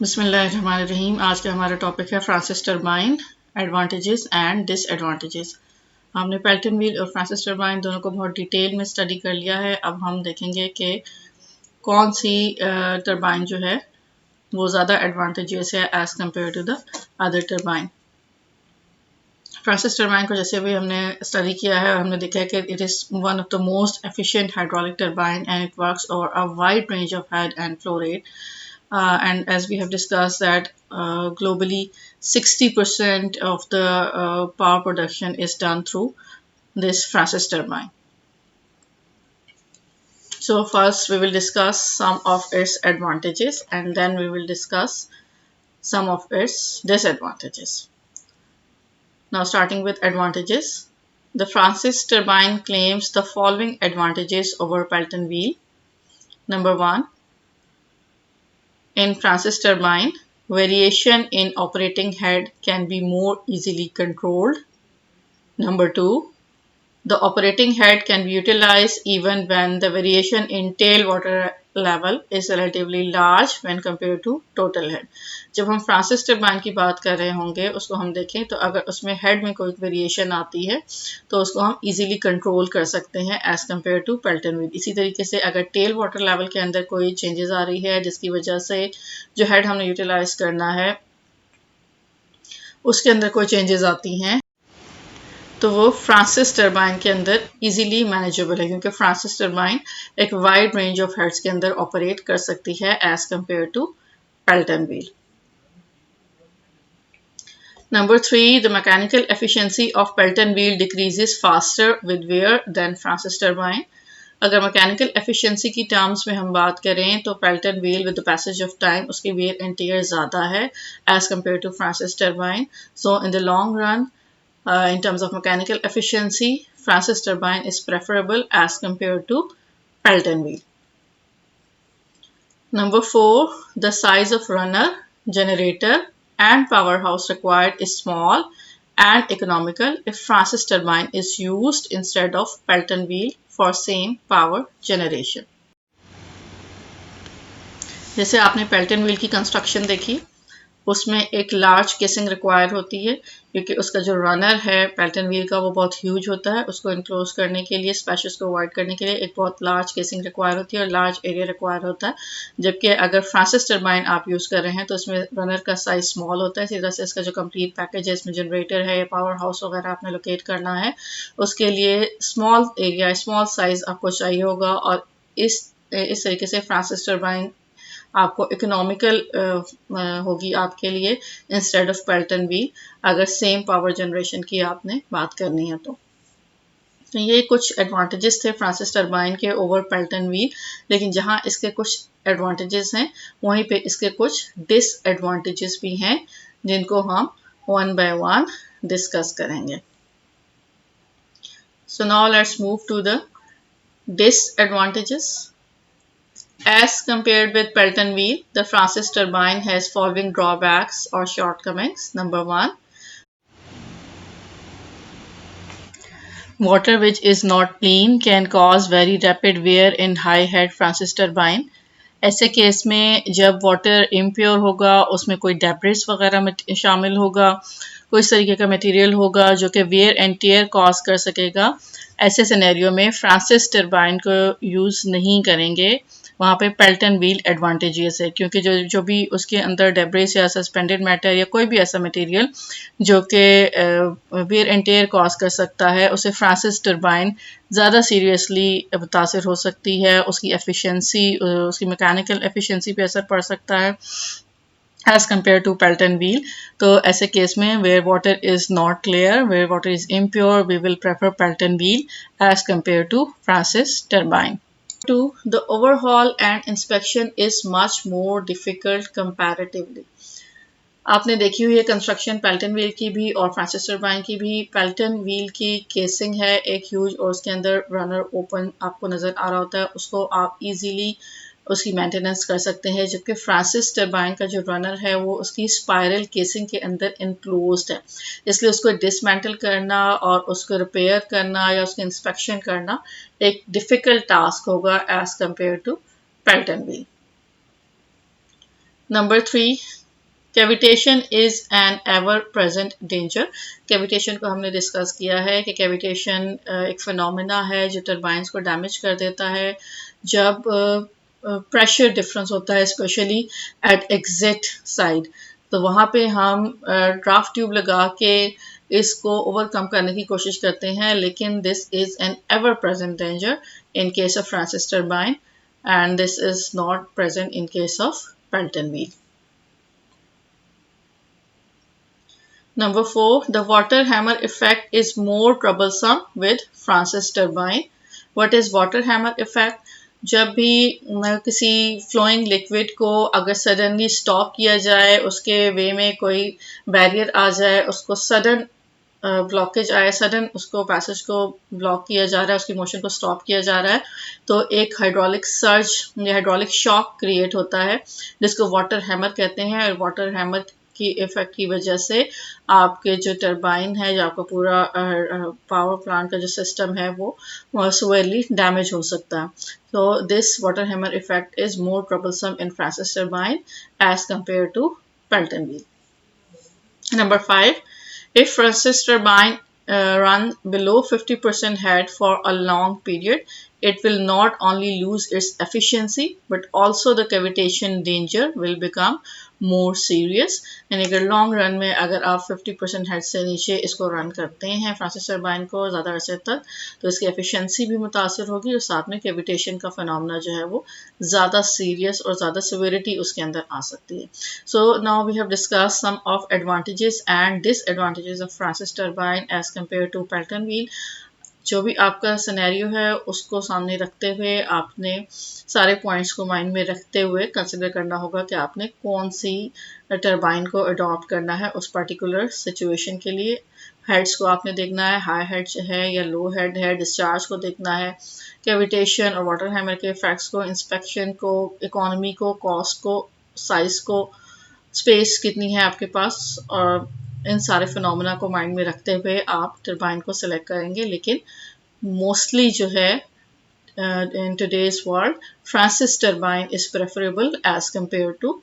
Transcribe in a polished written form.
बिस्मिल्लाहिर्रहमानिर्रहीम। आज का हमारा टॉपिक है Francis turbine, advantages and disadvantages. हमने पेल्टन व्हील और फ्रांसिस टरबाइन दोनों को बहुत डिटेल में स्टडी कर लिया है। अब हम देखेंगे कि कौन सी टरबाइन जो है वो ज़्यादा एडवांटेजेस है as compare to the other turbine. Francis turbine को जैसे भी हमने स्टडी किया है और हमने देखा है कि it is one of the most efficient hydraulic turbine and it works over a wide range of head and flow rate. And as we have discussed that globally 60% of the power production is done through this Francis turbine. So first we will discuss some of its advantages and then we will discuss some of its disadvantages. Now starting with advantages, the Francis turbine claims the following advantages over Pelton wheel. Number one, in Francis turbine, variation in operating head can be more easily controlled. Number two, the operating head can be utilized even when the variation in tail water level is relatively large when compared to total head. जब हम Francis turbine की बात कर रहे होंगे उसको हम देखें तो अगर उसमें हेड में कोई वेरिएशन आती है तो उसको हम इजीली कंट्रोल कर सकते हैं as compare to Pelton wheel. इसी तरीके से अगर टेल वाटर लेवल के अंदर कोई चेंजेस आ रही है जिसकी वजह से जो हेड हमने यूटिलाइज करना है उसके अंदर कोई चेंजेस आती हैं तो वो फ्रांसिस टरबाइन के अंदर इजीली मैनेजेबल है क्योंकि फ्रांसिस टरबाइन एक वाइड रेंज ऑफ हेड्स के अंदर ऑपरेट कर सकती है as compare to Pelton wheel. Number 3, the mechanical efficiency of Pelton wheel decreases faster with wear than Francis turbine. अगर मैकेनिकल एफिशिएंसी की टर्म्स में हम बात करें तो Pelton wheel with the passage of time उसकी वेयर एंड टियर ज़्यादा है as compare to Francis turbine. So in the long run in terms of mechanical efficiency, Francis turbine is preferable as compared to Pelton wheel. Number 4, the size of runner, generator and powerhouse required is small and economical if Francis turbine is used instead of Pelton wheel for same power generation. जैसे आपने Pelton wheel की construction देखी उसमें एक large casing require होती है क्योंकि उसका जो रनर है पेल्टन व्हील का वो बहुत ह्यूज होता है. उसको इनक्लोज करने के लिए स्पेशस को अवॉइड करने के लिए एक बहुत लार्ज केसिंग रिक्वायर होती है और लार्ज एरिया रिक्वायर होता है. जबकि अगर फ्रांसिस टरबाइन आप यूज़ कर रहे हैं तो इसमें रनर का साइज स्मॉल होता है. इसी तरह से इसका जो कंप्लीट पैकेज है इसमें जनरेटर है या पावर हाउस वगैरह आपने लोकेट करना है उसके लिए स्मॉल एरिया स्मॉल साइज आपको चाहिए होगा और इस तरीके से फ्रांसिस टरबाइन आपको इकोनॉमिकल होगी आपके लिए इंस्टेड ऑफ पेल्टन व्हील अगर सेम पावर जनरेशन की आपने बात करनी है तो ये कुछ एडवांटेजेस थे फ्रांसिस टरबाइन के ओवर पेल्टन व्हील. लेकिन जहां इसके कुछ एडवांटेजेस हैं वहीं पे इसके कुछ डिसएडवांटेजेस भी हैं जिनको हम वन बाय वन डिस्कस करेंगे. So now let's move to the disadvantages. As compared with Pelton wheel, the Francis turbine has following drawbacks or shortcomings. Number 1, water which is not clean can cause very rapid wear in high head Francis turbine. ऐसे case में जब water impure होगा उसमें कोई debris वगैरह शामिल होगा कोई इस तरीके का मटेरियल होगा जो कि वेयर एंड टियर कॉज कर सकेगा. ऐसे सिनेरियो में फ्रांसिस टरबाइन को यूज़ नहीं करेंगे. वहाँ पे पेल्टन व्हील एडवांटेजेस है क्योंकि जो भी उसके अंदर डेब्रिस या सस्पेंडेड मैटर या कोई भी ऐसा मटेरियल जो कि वेयर एंड टियर कॉज कर सकता है उसे फ्रांसिस टरबाइन ज़्यादा सीरियसली मुतासिर हो सकती है. उसकी एफिशिएंसी उसकी मैकेनिकल एफिशिएंसी पे असर पड़ सकता है as compared to Pelton wheel. तो ऐसे केस में where water is not clear, where water is impure, we will prefer Pelton wheel as compared to Francis turbine. 2. The overhaul and inspection is much more difficult comparatively. आपने देखी हुई है construction Pelton wheel की भी और Francis turbine की भी. Pelton wheel की केसिंग है एक ह्यूज और उसके अंदर रनर ओपन आपको नज़र आ रहा होता है उसको आप इजीली उसकी मेंटेनेंस कर सकते हैं. जबकि फ्रांसिस टरबाइन का जो रनर है वो उसकी स्पायरल केसिंग के अंदर इनक्लोज्ड है इसलिए उसको डिसमेंटल करना और उसको रिपेयर करना या उसकी इंस्पेक्शन करना एक डिफ़िकल्ट टास्क होगा as compare to Pelton wheel. Number 3, cavitation is an ever present danger. Cavitation को हमने डिस्कस किया है कि कैविटेशन एक फिनोमेना है जो टरबाइंस को डैमेज कर देता है जब प्रेशर डिफरेंस होता है, स्पेशली एट एग्जिट साइड। तो वहाँ पे हम ड्राफ्ट ट्यूब लगा के इसको ओवरकम करने की कोशिश करते हैं, लेकिन this is an ever present danger in case of Francis turbine and this is not present in case of Pelton wheel. Number 4, the water hammer effect is more troublesome with Francis turbine. What is water hammer effect? जब भी किसी flowing liquid को अगर suddenly stop किया जाए, उसके वे में कोई बैरियर आ जाए, उसको सडन ब्लॉकेज आए, सडन उसको पैसेज को ब्लॉक किया जा रहा है, उसकी मोशन को स्टॉप किया जा रहा है, तो एक हाइड्रोलिक सर्ज या हाइड्रोलिक शॉक क्रिएट होता है जिसको वाटर हैमर कहते हैं। और वाटर हैमर की इफेक्ट की वजह से आपके जो टरबाइन है, जो आपका पूरा पावर प्लांट का जो सिस्टम है वो सिवियरली डैमेज हो सकता है। So this water hammer effect is more troublesome in Francis turbine as compared to Pelton wheel. Number 5, if Francis turbine run below 50% head for a long period, it will not only lose its efficiency but also the cavitation danger will become more serious. यानी अगर long run में अगर आप 50% head से नीचे इसको run करते हैं फ्रांसिस टरबाइन को ज़्यादा अरसे तक, तो इसकी एफिशिएंसी भी मुतासर होगी और साथ में कैविटेशन का फिनोमेना जो है वो ज़्यादा सीरियस और ज़्यादा सिवियरिटी उसके अंदर आ सकती है। So now we have discuss some of advantages and disadvantages of Francis turbine as compare to Pelton wheel. जो भी आपका सिनेरियो है उसको सामने रखते हुए आपने सारे पॉइंट्स को माइंड में रखते हुए कंसिडर करना होगा कि आपने कौन सी टरबाइन को अडॉप्ट करना है उस पर्टिकुलर सिचुएशन के लिए। हेड्स को आपने देखना है, हाई हेड है या लो हेड है, डिस्चार्ज को देखना है, कैविटेशन और वाटर हैमर के इफेक्ट्स को, इंस्पेक्शन को, इकोनॉमी को, कॉस्ट को, साइज को, स्पेस कितनी है आपके पास, और इन सारे फिनोमेना को माइंड में रखते हुए आप टरबाइन को सिलेक्ट करेंगे। लेकिन मोस्टली जो है in today's world, Francis turbine is preferable as compared to